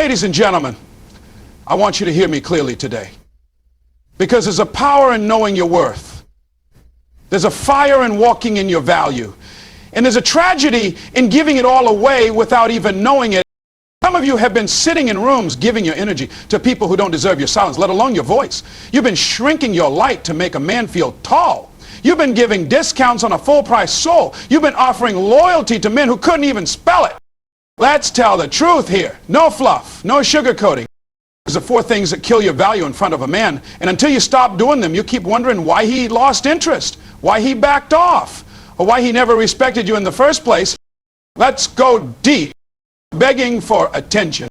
Ladies and gentlemen, I want you to hear me clearly today. Because there's a power in knowing your worth. There's a fire in walking in your value. And there's a tragedy in giving it all away without even knowing it. Some of you have been sitting in rooms giving your energy to people who don't deserve your silence, let alone your voice. You've been shrinking your light to make a man feel tall. You've been giving discounts on a full-price soul. You've been offering loyalty to men who couldn't even spell it. Let's tell the truth here. No fluff, no sugarcoating. These are 4 things that kill your value in front of a man. And until you stop doing them, you keep wondering why he lost interest, why he backed off, or why he never respected you in the first place. Let's go deep. Begging for attention.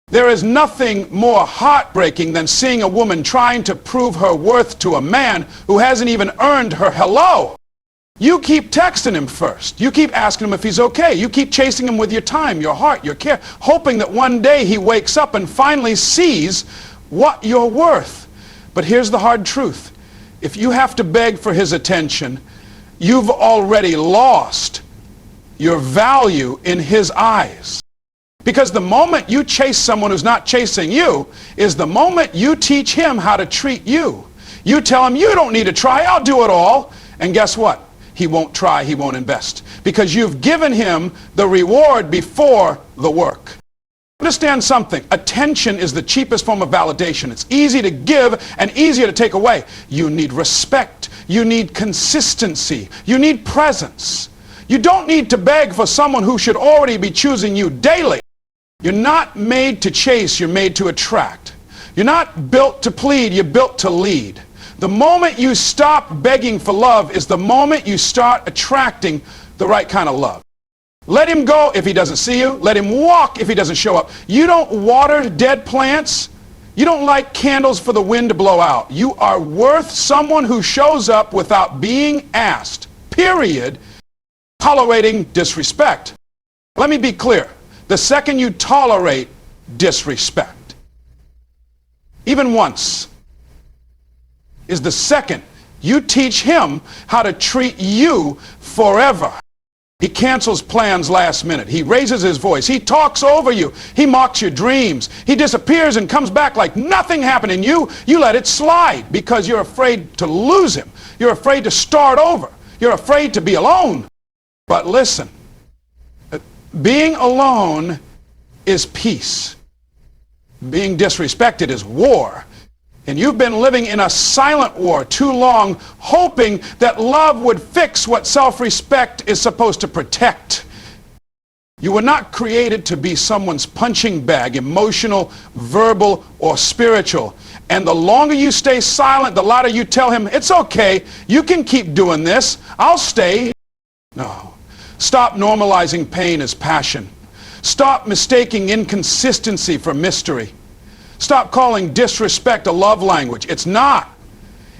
There is nothing more heartbreaking than seeing a woman trying to prove her worth to a man who hasn't even earned her hello. You keep texting him first. You keep asking him if he's okay. You keep chasing him with your time, your heart, your care, hoping that one day he wakes up and finally sees what you're worth. But here's the hard truth. If you have to beg for his attention, you've already lost your value in his eyes. Because the moment you chase someone who's not chasing you is the moment you teach him how to treat you. You tell him, you don't need to try, I'll do it all. And guess what? He won't try, he won't invest. Because you've given him the reward before the work. Understand something. Attention is the cheapest form of validation. It's easy to give and easier to take away. You need respect. You need consistency. You need presence. You don't need to beg for someone who should already be choosing you daily. You're not made to chase, you're made to attract. You're not built to plead, you're built to lead. The moment you stop begging for love is the moment you start attracting the right kind of love. Let him go if he doesn't see you. Let him walk if he doesn't show up. You don't water dead plants. You don't light candles for the wind to blow out. You are worth someone who shows up without being asked, period, tolerating disrespect. Let me be clear. The second you tolerate disrespect, even once, is the second you teach him how to treat you forever. He cancels plans last minute. He raises his voice. He talks over you. He mocks your dreams. He disappears and comes back like nothing happened, and you let it slide because you're afraid to lose him. You're afraid to start over. You're afraid to be alone. But listen, being alone is peace. Being disrespected is war. And you've been living in a silent war too long, hoping that love would fix what self-respect is supposed to protect. You were not created to be someone's punching bag, emotional, verbal, or spiritual. And the longer you stay silent, the louder you tell him, it's okay, you can keep doing this, I'll stay. No. Stop normalizing pain as passion. Stop mistaking inconsistency for mystery. Stop calling disrespect a love language. It's not.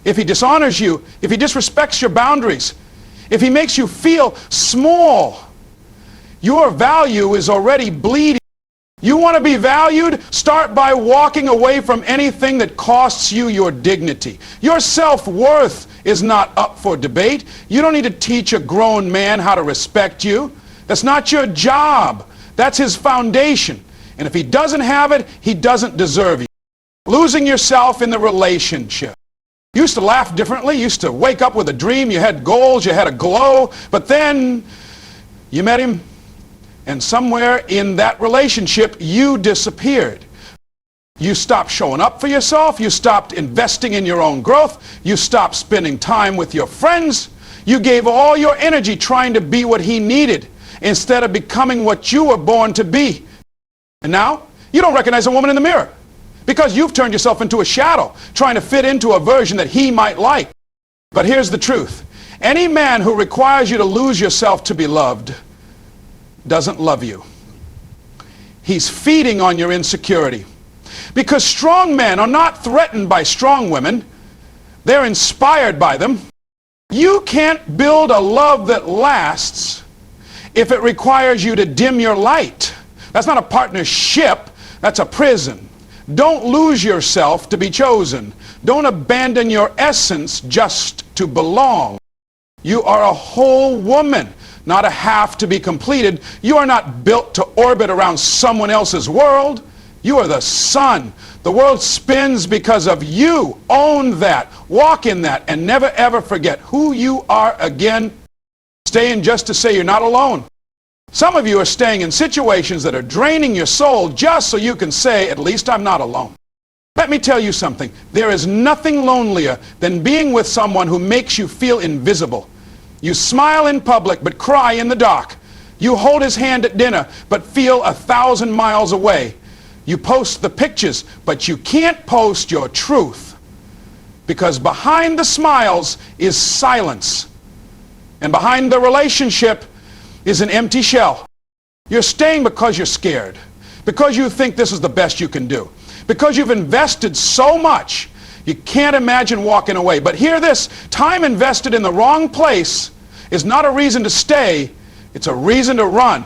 If he dishonors you, if he disrespects your boundaries, if he makes you feel small, your value is already bleeding. You want to be valued? Start by walking away from anything that costs you your dignity. Your self-worth is not up for debate. You don't need to teach a grown man how to respect you. That's not your job. That's his foundation. And if he doesn't have it, he doesn't deserve you. Losing yourself in the relationship. You used to laugh differently. You used to wake up with a dream. You had goals. You had a glow. But then you met him, and somewhere in that relationship, you disappeared. You stopped showing up for yourself. You stopped investing in your own growth. You stopped spending time with your friends. You gave all your energy trying to be what he needed instead of becoming what you were born to be. And now, you don't recognize a woman in the mirror because you've turned yourself into a shadow, trying to fit into a version that he might like. But here's the truth. Any man who requires you to lose yourself to be loved doesn't love you. He's feeding on your insecurity. Because strong men are not threatened by strong women. They're inspired by them. You can't build a love that lasts if it requires you to dim your light. That's not a partnership, that's a prison. Don't lose yourself to be chosen. Don't abandon your essence just to belong. You are a whole woman, not a half to be completed. You are not built to orbit around someone else's world. You are the sun. The world spins because of you. Own that. Walk in that. And never ever forget who you are again. Staying just to say you're not alone. Some of you are staying in situations that are draining your soul just so you can say, at least I'm not alone. Let me tell you something. There is nothing lonelier than being with someone who makes you feel invisible. You smile in public but cry in the dark. You hold his hand at dinner but feel 1,000 miles away. You post the pictures but you can't post your truth, because behind the smiles is silence, and behind the relationship is an empty shell. You're staying because you're scared, because you think this is the best you can do, because you've invested so much you can't imagine walking away. But hear this, time invested in the wrong place is not a reason to stay, it's a reason to run.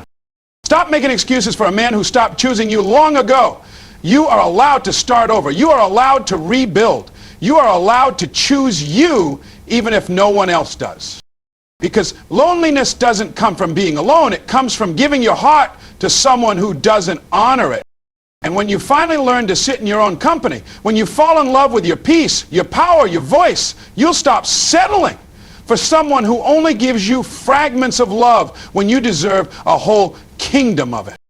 Stop making excuses for a man who stopped choosing you long ago. You are allowed to start over. You are allowed to rebuild. You are allowed to choose you even if no one else does. Because loneliness doesn't come from being alone. It comes from giving your heart to someone who doesn't honor it. And when you finally learn to sit in your own company, when you fall in love with your peace, your power, your voice, you'll stop settling for someone who only gives you fragments of love when you deserve a whole kingdom of it.